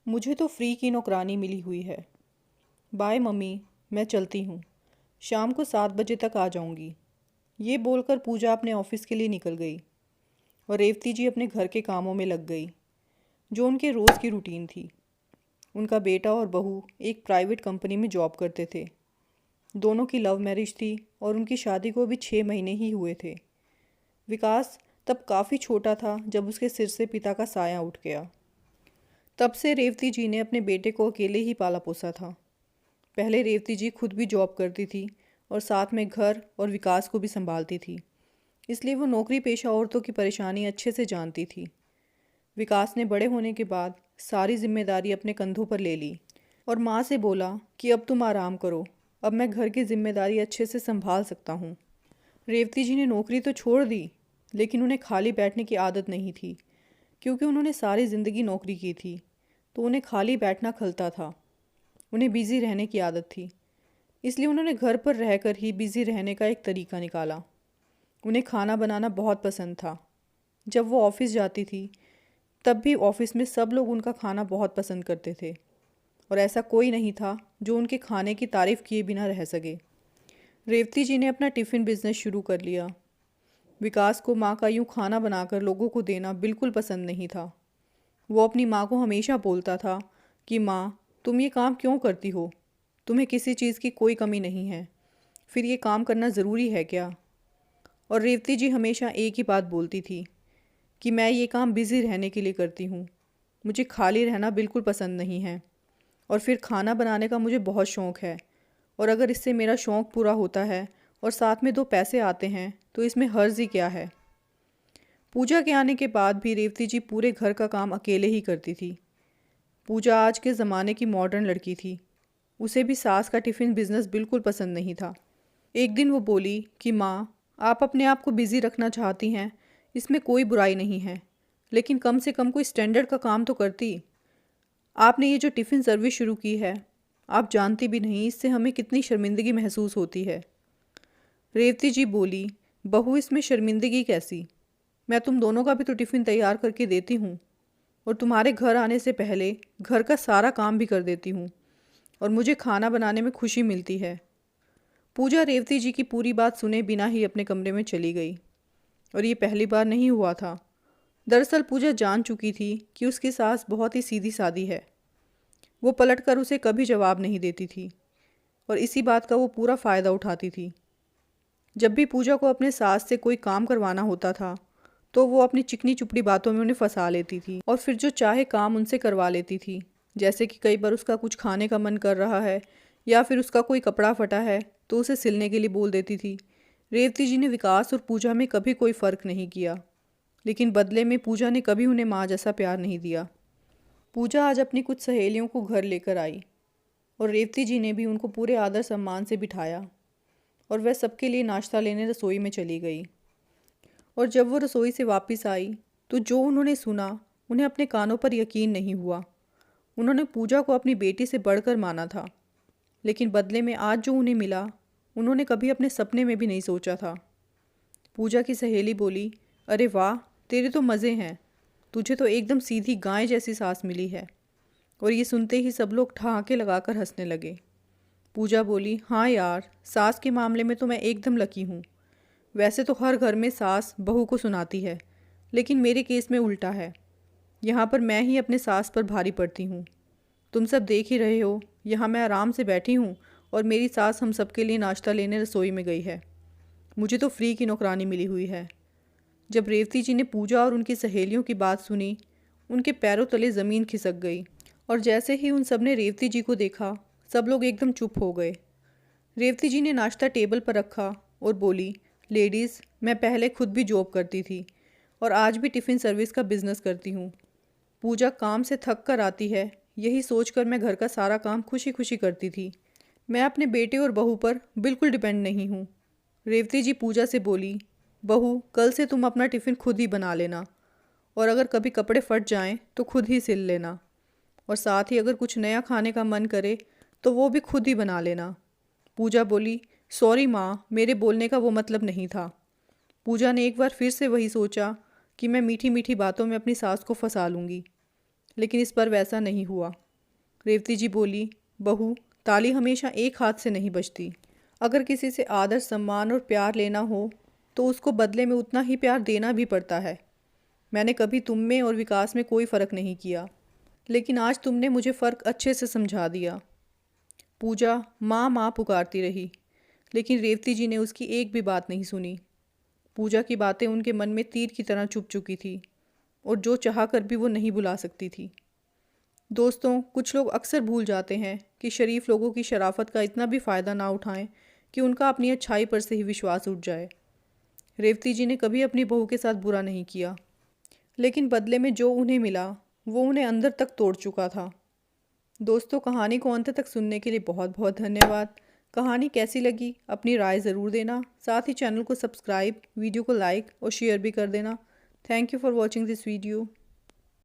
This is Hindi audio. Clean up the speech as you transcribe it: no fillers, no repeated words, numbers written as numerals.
मुझे तो फ्री की नौकरानी मिली हुई है। बाय मम्मी, मैं चलती हूँ। शाम को 7 बजे तक आ जाऊँगी। ये बोलकर पूजा अपने ऑफिस के लिए निकल गई और रेवती जी अपने घर के कामों में लग गई, जो उनके रोज़ की रूटीन थी। उनका बेटा और बहू एक प्राइवेट कंपनी में जॉब करते थे। दोनों की लव मैरिज थी और उनकी शादी को भी 6 महीने ही हुए थे। विकास तब काफ़ी छोटा था जब उसके सिर से पिता का साया उठ गया। तब से रेवती जी ने अपने बेटे को अकेले ही पाला पोसा था। पहले रेवती जी खुद भी जॉब करती थी और साथ में घर और विकास को भी संभालती थी, इसलिए वो नौकरी पेशा औरतों की परेशानी अच्छे से जानती थी। विकास ने बड़े होने के बाद सारी जिम्मेदारी अपने कंधों पर ले ली और माँ से बोला कि अब तुम आराम करो, अब मैं घर की जिम्मेदारी अच्छे से संभाल सकता हूँ। रेवती जी ने नौकरी तो छोड़ दी, लेकिन उन्हें खाली बैठने की आदत नहीं थी, क्योंकि उन्होंने सारी ज़िंदगी नौकरी की थी, तो उन्हें खाली बैठना खलता था। उन्हें बिज़ी रहने की आदत थी, इसलिए उन्होंने घर पर रहकर ही बिज़ी रहने का एक तरीका निकाला। उन्हें खाना बनाना बहुत पसंद था। जब वो ऑफिस जाती थी, तब भी ऑफिस में सब लोग उनका खाना बहुत पसंद करते थे और ऐसा कोई नहीं था जो उनके खाने की तारीफ़ किए बिना रह सके। रेवती जी ने अपना टिफ़िन बिज़नेस शुरू कर लिया। विकास को माँ का यूँ खाना बनाकर लोगों को देना बिल्कुल पसंद नहीं था। वो अपनी माँ को हमेशा बोलता था कि माँ, तुम ये काम क्यों करती हो? तुम्हें किसी चीज़ की कोई कमी नहीं है, फिर ये काम करना ज़रूरी है क्या? और रेवती जी हमेशा एक ही बात बोलती थी कि मैं ये काम बिज़ी रहने के लिए करती हूँ, मुझे खाली रहना बिल्कुल पसंद नहीं है, और फिर खाना बनाने का मुझे बहुत शौक़ है, और अगर इससे मेरा शौक़ पूरा होता है और साथ में 2 पैसे आते हैं तो इसमें हर्ज़ ही क्या है। पूजा के आने के बाद भी रेवती जी पूरे घर का काम अकेले ही करती थी। पूजा आज के ज़माने की मॉडर्न लड़की थी। उसे भी सास का टिफ़िन बिज़नेस बिल्कुल पसंद नहीं था। एक दिन वो बोली कि माँ, आप अपने आप को बिज़ी रखना चाहती हैं, इसमें कोई बुराई नहीं है, लेकिन कम से कम कोई स्टैंडर्ड का काम तो करती। आपने ये जो टिफ़िन सर्विस शुरू की है, आप जानती भी नहीं इससे हमें कितनी शर्मिंदगी महसूस होती है। रेवती जी बोली, बहू, इसमें शर्मिंदगी कैसी? मैं तुम दोनों का भी तो टिफ़िन तैयार करके देती हूँ और तुम्हारे घर आने से पहले घर का सारा काम भी कर देती हूँ, और मुझे खाना बनाने में खुशी मिलती है। पूजा रेवती जी की पूरी बात सुने बिना ही अपने कमरे में चली गई, और ये पहली बार नहीं हुआ था। दरअसल पूजा जान चुकी थी कि उसकी सास बहुत ही सीधी सादी है। वो पलटकर उसे कभी जवाब नहीं देती थी और इसी बात का वो पूरा फ़ायदा उठाती थी। जब भी पूजा को अपने सास से कोई काम करवाना होता था, तो वो अपनी चिकनी चुपड़ी बातों में उन्हें फंसा लेती थी और फिर जो चाहे काम उनसे करवा लेती थी। जैसे कि कई बार उसका कुछ खाने का मन कर रहा है या फिर उसका कोई कपड़ा फटा है तो उसे सिलने के लिए बोल देती थी। रेवती जी ने विकास और पूजा में कभी कोई फ़र्क नहीं किया, लेकिन बदले में पूजा ने कभी उन्हें माँ जैसा प्यार नहीं दिया। पूजा आज अपनी कुछ सहेलियों को घर लेकर आई और रेवती जी ने भी उनको पूरे आदर सम्मान से बिठाया और वह सबके लिए नाश्ता लेने रसोई में चली गई। और जब वो रसोई से वापस आई तो जो उन्होंने सुना, उन्हें अपने कानों पर यकीन नहीं हुआ। उन्होंने पूजा को अपनी बेटी से बढ़कर माना था, लेकिन बदले में आज जो उन्हें मिला, उन्होंने कभी अपने सपने में भी नहीं सोचा था। पूजा की सहेली बोली, अरे वाह, तेरे तो मज़े हैं, तुझे तो एकदम सीधी गाय जैसी सास मिली है। और ये सुनते ही सब लोग ठहाके लगाकर हंसने लगे। पूजा बोली, हाँ यार, सास के मामले में तो मैं एकदम लकी हूँ। वैसे तो हर घर में सास बहू को सुनाती है, लेकिन मेरे केस में उल्टा है। यहाँ पर मैं ही अपने सास पर भारी पड़ती हूँ। तुम सब देख ही रहे हो, यहाँ मैं आराम से बैठी हूँ और मेरी सास हम सबके लिए नाश्ता लेने रसोई में गई है। मुझे तो फ्री की नौकरानी मिली हुई है। जब रेवती जी ने पूजा और उनकी सहेलियों की बात सुनी, उनके पैरों तले ज़मीन खिसक गई, और जैसे ही उन सब ने रेवती जी को देखा, सब लोग एकदम चुप हो गए। रेवती जी ने नाश्ता टेबल पर रखा और बोली, लेडीज़, मैं पहले खुद भी जॉब करती थी और आज भी टिफ़िन सर्विस का बिज़नेस करती हूँ। पूजा काम से थक कर आती है, यही सोचकर मैं घर का सारा काम खुशी खुशी करती थी। मैं अपने बेटे और बहू पर बिल्कुल डिपेंड नहीं हूँ। रेवती जी पूजा से बोली, बहू, कल से तुम अपना टिफ़िन खुद ही बना लेना, और अगर कभी कपड़े फट जाएं तो खुद ही सिल लेना, और साथ ही अगर कुछ नया खाने का मन करे तो वो भी खुद ही बना लेना। पूजा बोली, सॉरी माँ, मेरे बोलने का वो मतलब नहीं था। पूजा ने एक बार फिर से वही सोचा कि मैं मीठी मीठी बातों में अपनी सास को फंसा लूँगी। लेकिन इस पर वैसा नहीं हुआ। रेवती जी बोली, बहू, ताली हमेशा एक हाथ से नहीं बजती। अगर किसी से आदर, सम्मान और प्यार लेना हो तो उसको बदले में उतना ही प्यार देना भी पड़ता है। मैंने कभी तुम में और विकास में कोई फ़र्क नहीं किया, लेकिन आज तुमने मुझे फ़र्क अच्छे से समझा दिया। पूजा माँ माँ पुकारती रही, लेकिन रेवती जी ने उसकी एक भी बात नहीं सुनी। पूजा की बातें उनके मन में तीर की तरह चुभ चुकी थी और जो चाह कर भी वो नहीं बुला सकती थी। दोस्तों, कुछ लोग अक्सर भूल जाते हैं कि शरीफ लोगों की शराफत का इतना भी फ़ायदा ना उठाएं कि उनका अपनी अच्छाई पर से ही विश्वास उठ जाए। रेवती जी ने कभी अपनी बहू के साथ बुरा नहीं किया, लेकिन बदले में जो उन्हें मिला वो उन्हें अंदर तक तोड़ चुका था। दोस्तों, कहानी को अंत तक सुनने के लिए बहुत बहुत धन्यवाद। कहानी कैसी लगी अपनी राय ज़रूर देना। साथ ही चैनल को सब्सक्राइब, वीडियो को लाइक और शेयर भी कर देना। Thank you for watching this video.